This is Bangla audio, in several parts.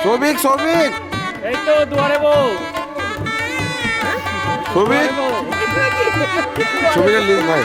সৌভিক সৌভিক এই তো দুয়ারে বউ সৌভিক ছবিটা লিখ ভাই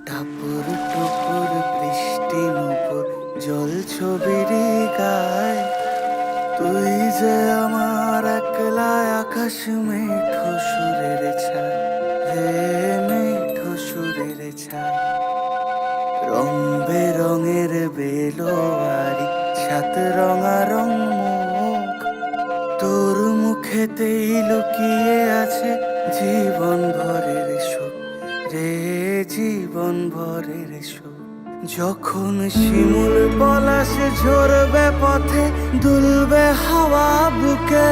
টাপুর টুপুর বৃষ্টি নুপুর জল ছবির গায় তুই যে আমার একলা আকাশ মেঠো সুরের ছায় হে মেঠো সুরের ছায় রং বেরঙের বেলোয়ারি সাত রঙারং মুখ তোর মুখেতেই লুকিয়ে আছে জীবন ভরের সুখ রে জীবন ভরের সুখ যখন শিমুল পলাশে ঝরবে পথে দুলবে হাওয়া বুকে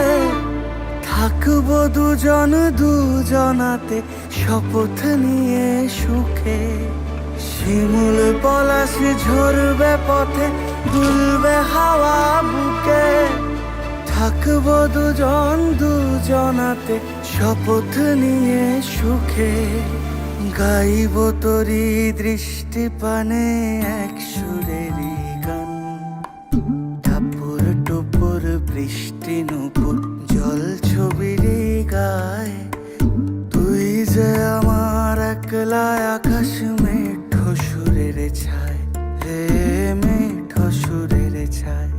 থাকবো দুজন দুজনাতে শপথ নিয়ে সুখে শিমুল পলাশে ঝরবে পথে দুলবে হাওয়া বুকে থাকবো দুজন দুজনাতে শপথ নিয়ে সুখে গাইব তোরি দৃষ্টি পানে এক সুরেরই গান টাপুর টুপুর বৃষ্টি নুপুর জল ছবির গায় তুই যে আমার একলা আকাশ মেঠো সুরের ছায় হে মেঠো সুরের ছায়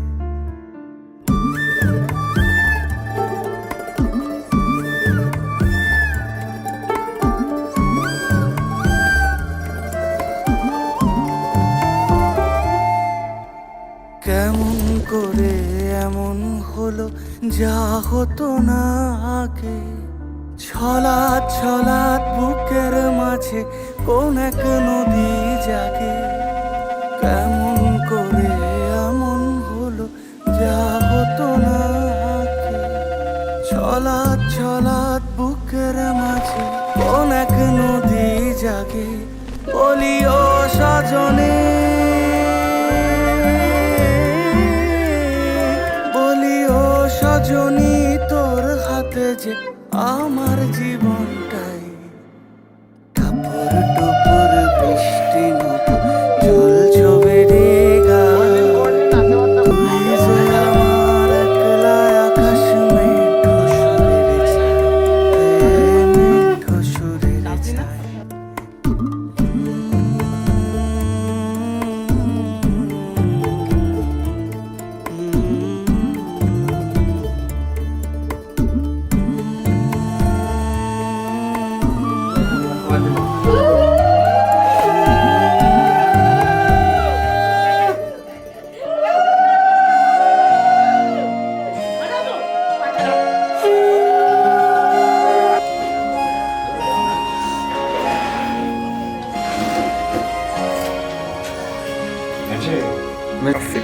কেমন করে এমন হলো যা হতো না আগে ছলাৎ ছলাৎ বুকের মাঝে কোন এক নদী জাগে কেমন করে এমন হলো যা হতো না আগে ছলাৎ ছলাৎ বুকের মাঝে কোন এক নদী জাগে বলি ও সজনে সজনী তোর হাতে যে আমার জীবনটাই টাপুর টুপুর বৃষ্টি নুপুর জল ছবির গায় তুই যে আমার একলা আকাশ মেঠো সুরের ছায় মেঠো সুরের ছায়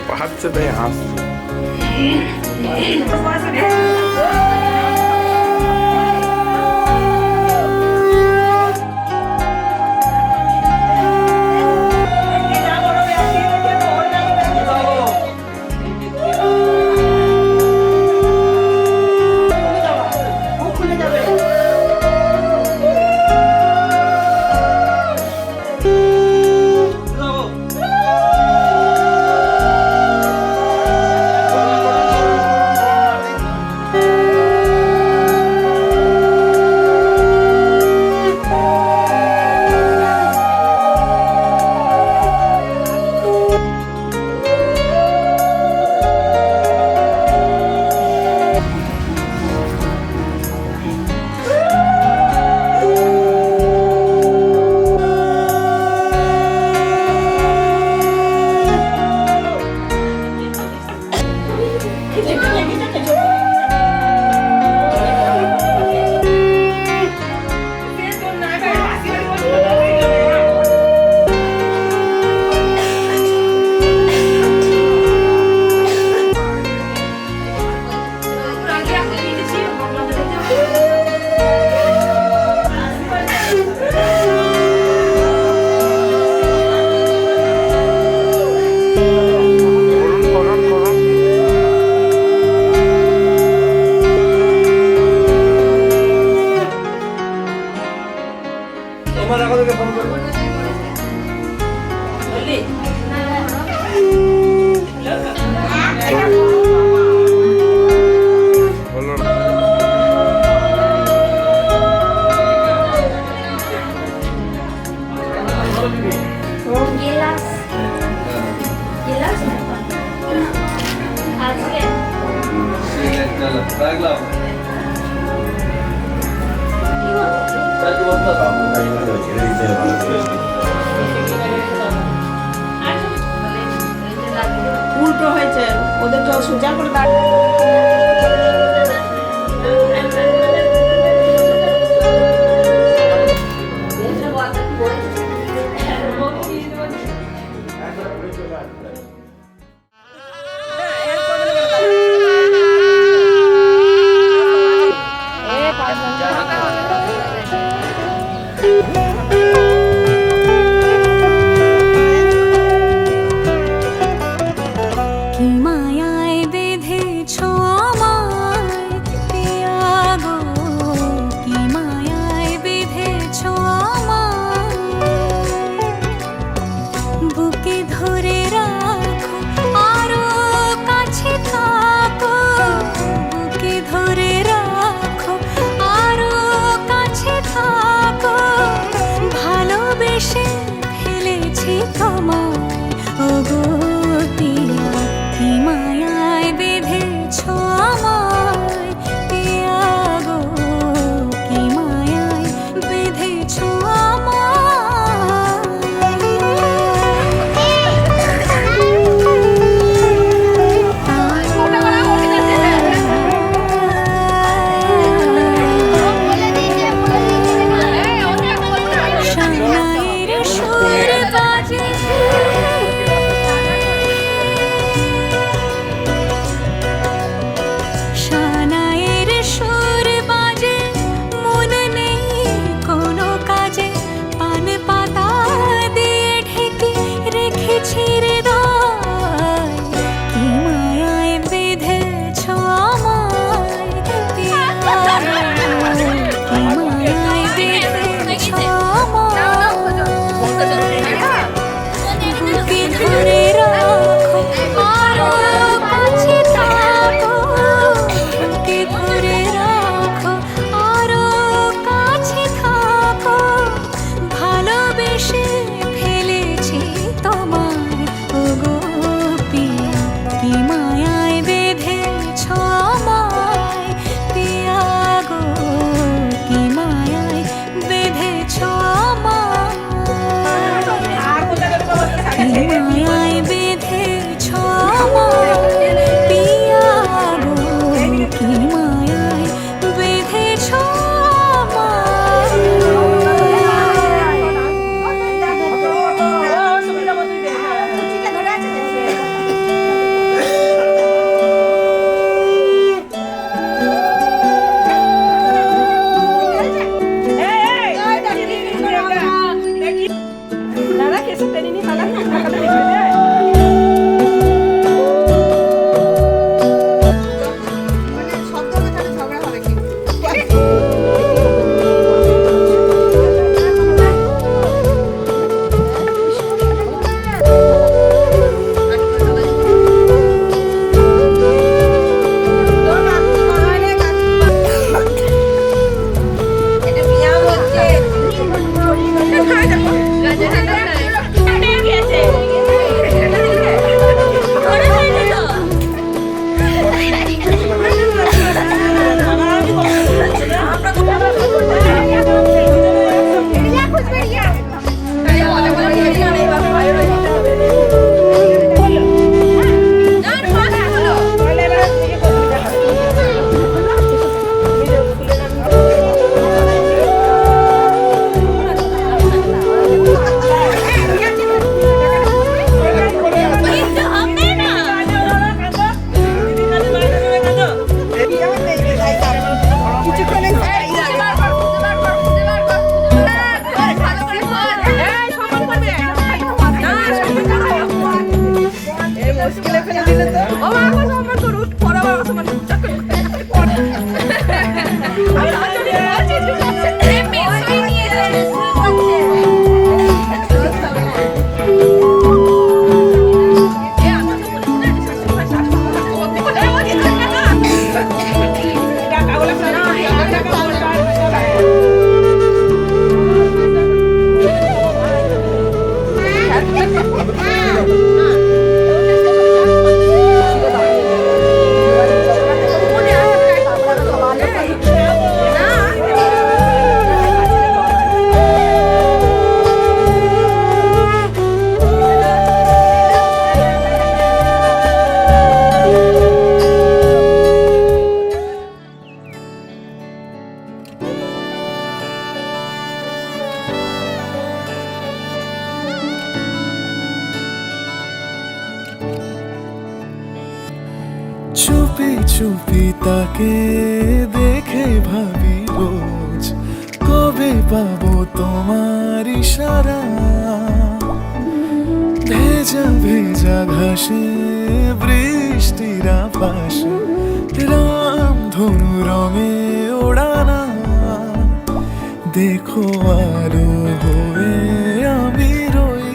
Patrzcie, to jest. বলো না। Gilas. Gilas apa? Asli. উল্টো হয়েছে ওদের তো সোজা করে দাঁড়িয়ে কি মায়ায় বেঁধেছো আমায় পিয়া গো, কি মায়ায় বেঁধেছো আমায়, বুকে ধরে রাখো আরো কাছে থাকো, বুকে ধরে রাখো আরো কাছে থাকো, ভালোবেসে ফেলেছি তোমায় ওগো পিয়া, কি মায়ায় বেঁধেছো আমায় পিয়া গো, কি মায়ায় বেঁধেছো আমায়। সানাইয়ের সুর বাজে, সানাইয়ের সুর বাজে, মন নেই কোনো কাজে, পান পাতা দিয়ে ঢেকে রেখেছি হৃদয়, কি মায়ায় বেঁধেছো আমায় পিয়া গো, কি মায়ায় বেঁধেছো আমায়, বুকে ধরে রাখো আরো কাছে থাকো, বুকে ধরে রাখো আরো কাছে থাকো, ভালোবেসে ফেলেছি তোমায় ওগো পিয়া, কি মায়ায় বেঁধেছো আমায় পিয়া গো, কি মায়ায় বেঁধেছো আমায়, কি মায়ায় বেঁধেছো আমায় পিয়া গো, কি মায়ায় বেঁধেছো দাদা কেসে টেনে নিয়ে পালা এটা বিয়া হচ্ছে চুপি চুপি তাকে দেখে ভাবি রোজ কবে পাবো তোমার ইশারা। ভেজা ভেজা ঘাসে বৃষ্টির পাশে রামধনু রঙে ওড়ানা। দেখো আলো হয়ে আমি রই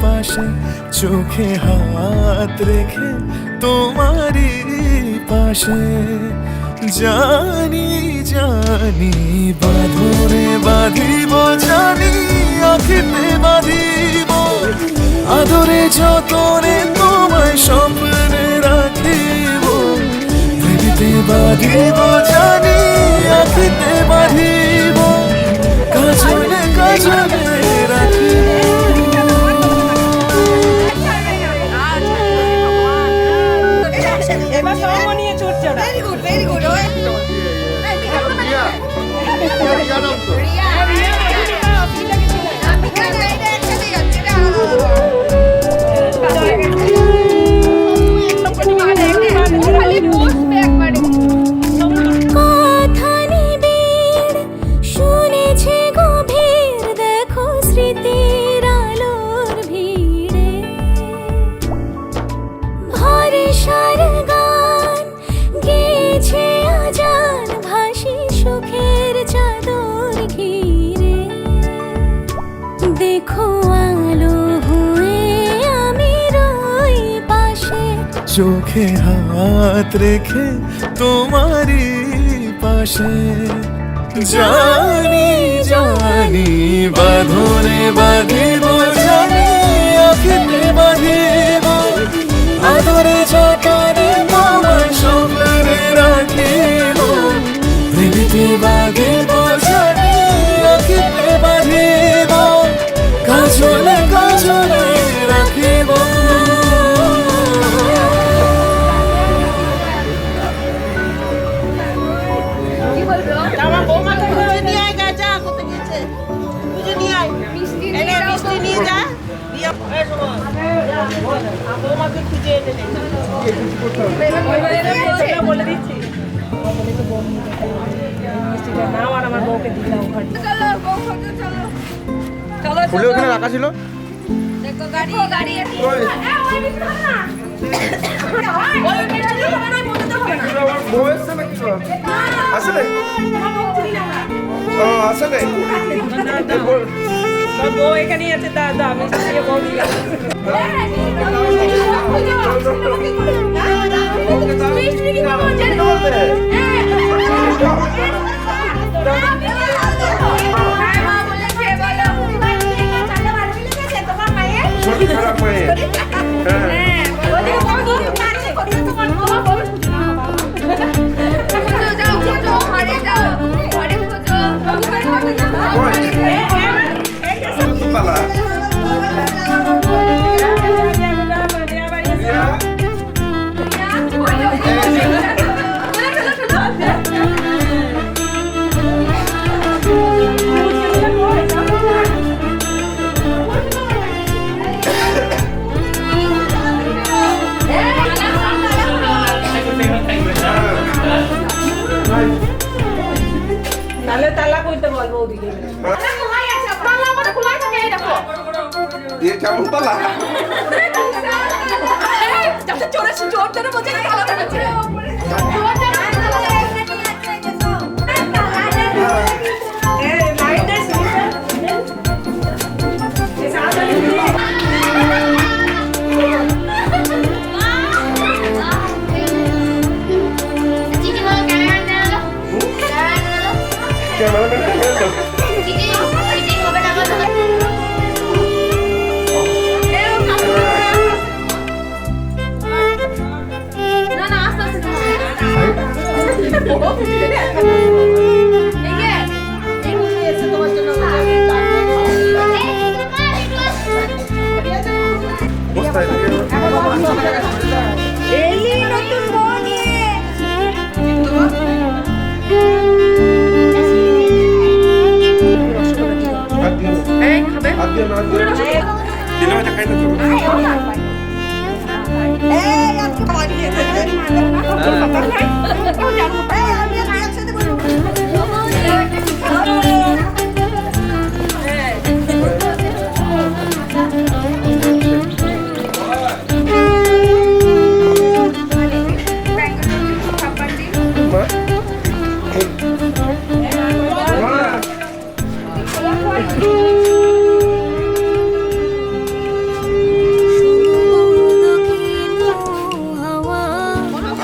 পাশে, চোখে হাত রেখে তোমারই পাশে। জানি জানি বাঁধনে বাঁধিব, জানি আঁখিতে বাঁধিব, আদরে যতনে তোমায় স্বপ্নে রাখিব। হৃদিতে বাঁধিব, জানি আঁখিতে বাঁধিব, কাজলে কাজলে রাখিব। এবার সঙ্গ নিয়ে ছুটছে ওরা। কথা নিবিড় শুনেছে গভীর, দেখো স্মৃতির আলোর ভিড়ে ভরসার গান গেছে আজান, ভাসি সুখের চাদর ঘিরে। দেখো আলো হয়ে আমি রই পাশে, চোখে হাত রেখে তোমারই পাশে। জানি জানি বাঁধনে বাঁধিব, জানি আঁখিতে বাঁধিব, আদরে যতনে তোমায় স্বপ্নে রাখিব। হৃদিতে বাঁধিব, জানি আঁখিতে বাঁধিব, কাজলে কাজলে রাখিব। আমার বৌমাকে খুঁজে নিয়ে আয়, যা কোথায় গেছে খুঁজে নিয়ে আয়। এনে মিষ্টি নিয়ে যা, দিয়ে এই শোনো, বৌমাকে খুঁজে এনে দে। বলে দিচ্ছি মিষ্টিটা নাও আর আমার বউকে দিলাম ওখানে। ফুলে ওখানে রাখা ছিল। বউ এসছে নাকি গো? আসলে ও আসলে বউ এখানেই আছে, দাদা আমি বউ দিলাম। শরীর খারাপ মায়ের। পালা তাহলে তালা কইতে বলবো ওদিকে। দিয়ে কেমন পালা?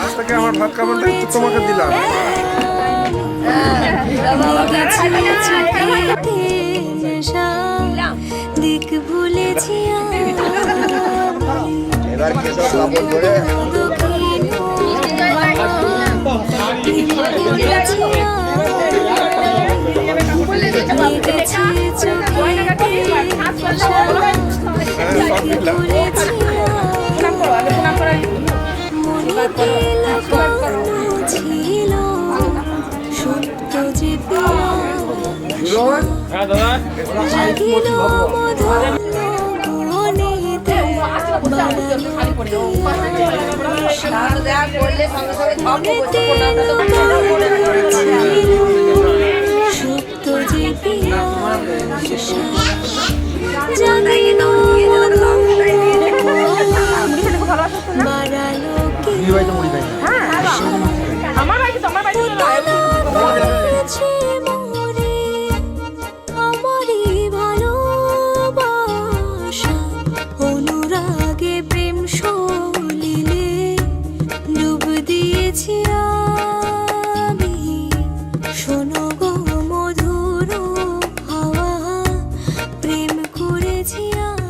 আজ থেকে আমার ভাত খাবার দায়িত্ব তোমাকে দিলাম। দিক ভুলেছি এবার কেসব কাপড় ধরে ছিল সত্য যে হ্যাঁ দাদা সত্য যে বাড়ালো কি আমারই ভালোবাসা অনুরাগে প্রেম সলিলে ডুব দিয়েছি আমি শোনো গো মধুর হাওয়া প্রেম করেছি আমি।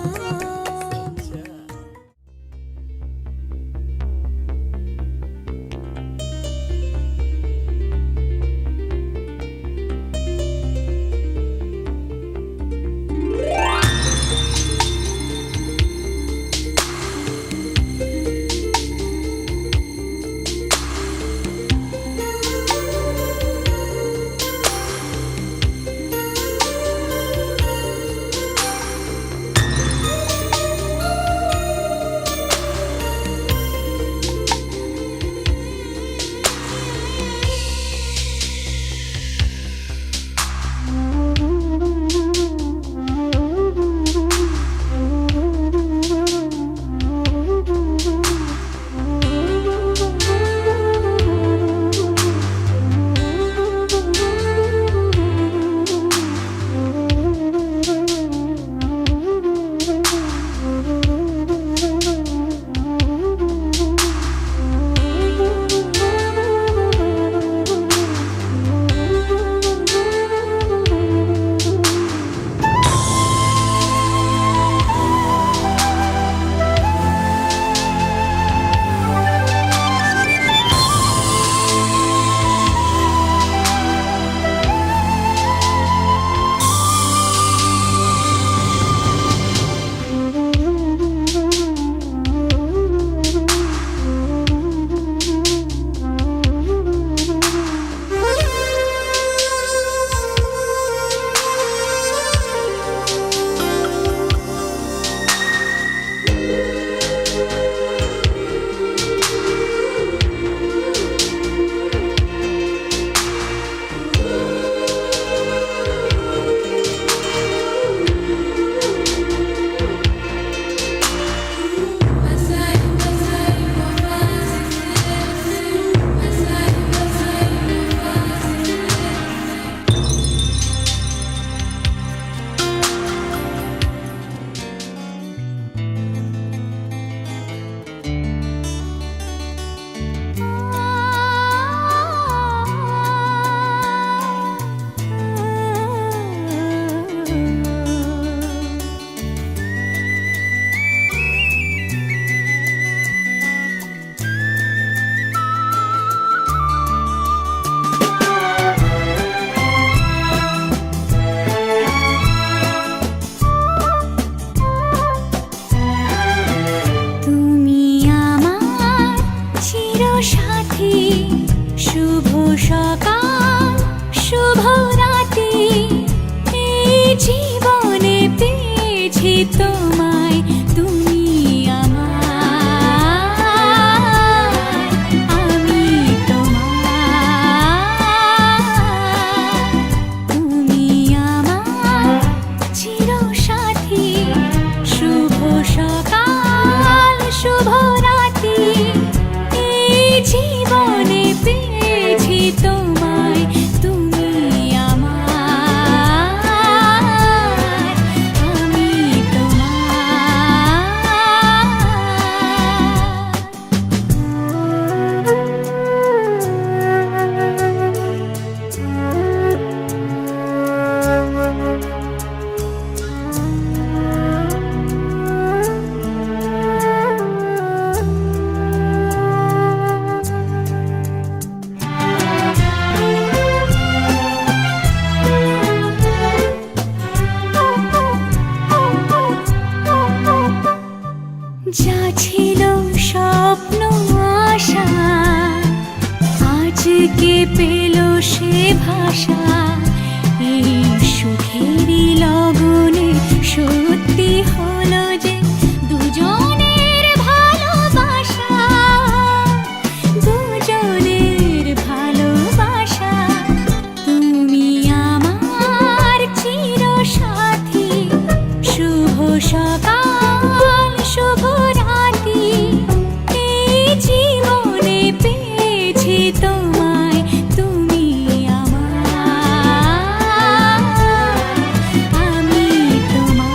তোমায় তুমি আমার যা ছিল স্বপ্ন আশা আজকে পেল সে ভাষা, এই সুখেরই লগনে সত্যি হলো যে দুজনের ভালোবাসা, দুজনের ভালোবাসা। তুমি আমার চিরসাথী, শুভ সকাল শুভ রাতি, এই জীবনে পেয়েছি তোমায়, তুমি আমার, আমি তোমার।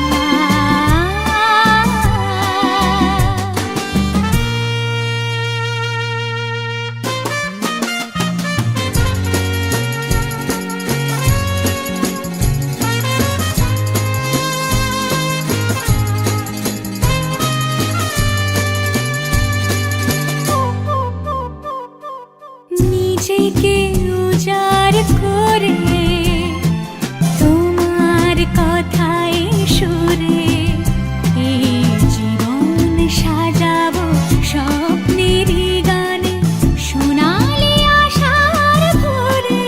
নিজেকে উজাড় করে তোমার কথায় সুরে এই জীবন সাজাবো স্বপ্নেরই গানে, সোনালি আশার ভোরে,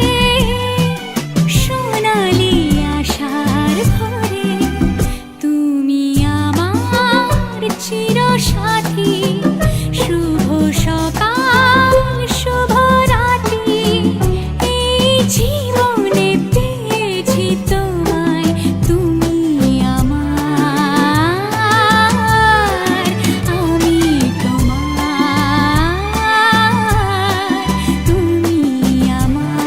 সোনালি আশার ভোরে। তুমি আমার চিরসাথী, শুভ সকাল শুভ রাতি, এই জীবনে পেয়েছি তোমায়, তুমি আমার, আমি তোমার, তুমি আমার,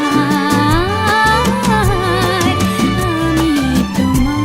আমি তোমার।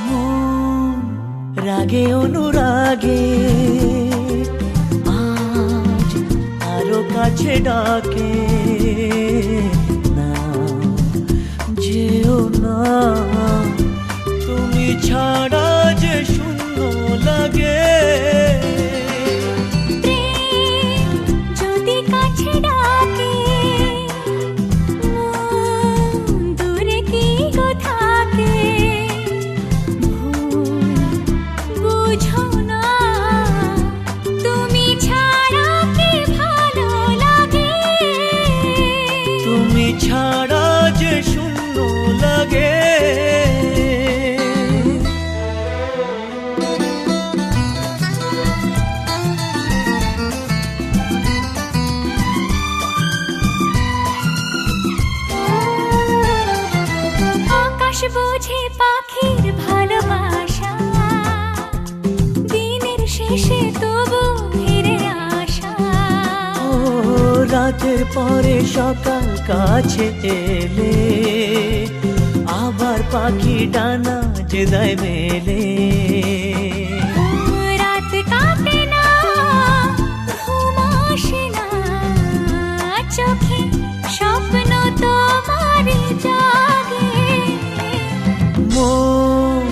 মন রাগে অনুরাগে আজ আরো কাছে ডাকে, না যেও না তুমি ছাড়া যে শূন্য লাগে। প্রেম যদি কাছে ডাকে, মন দূরে কি গো থাকে, ভুল বুঝো না, তুমি ছাড়া কি ভালো লাগে, তুমি ছাড়া যে শূন্য লাগে। আকাশ বোঝে পাখির ভালোবাসা, দিনের শেষে তবু ফিরে আসা। ও রাতের পরে সকাল কাছে এলে, আবার পাখি ডানা যে দেয় মেলে। রাত কাটে না, ঘুম আসে না, চোখে স্বপ্ন তোমার জাগে। মন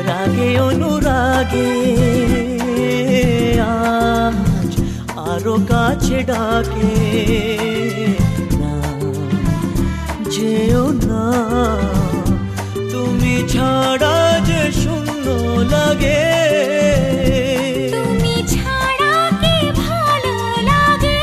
রাগে অনুরাগে আজ আরো কাছে ডাকে, যেও না, তুমি ছাড়া যে শূন্য লাগে। তুমি ছাড়া কি ভালো লাগে।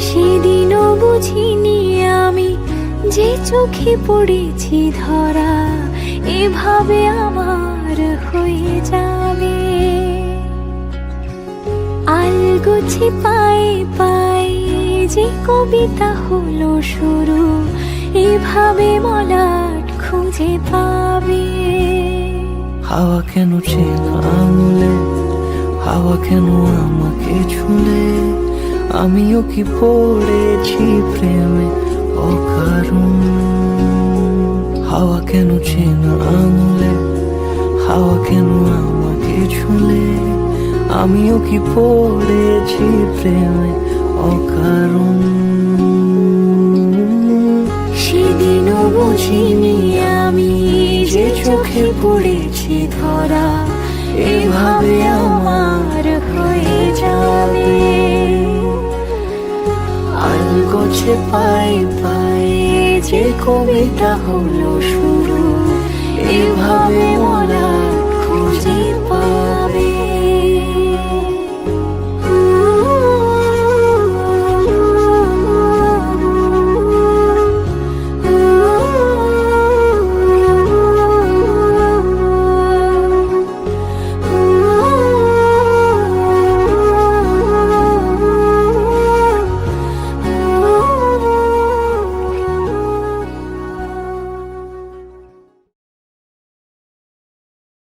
সেদিনও বুঝিনি আমি যে চোখে পড়েছি ধরা, এভাবে আমার হয়ে যাবে। আলগোছে পায়ে পায়ে যে কবিতা হলো শুরু, এভাবে মলাট খুঁজে পাবে। হাওয়া কেন চেনা আঙুলে, হাওয়া কেন আমাকে ছুলে, আমিও কি পড়েছি প্রেমে অকারণ। হাওয়া কেন চেনা আঙুলে, হাওয়া কেন আমাকে ছুলে, আমিও কি পড়েছি প্রেমে অকারণ। সেদিনও বুঝিনি আমি যে চোখে পড়েছি ধরা, এভাবে আমার হয়ে যাবে। আলগোছে পায়ে পায়ে যে কবিতা হলো শুরু, এভাবে মলা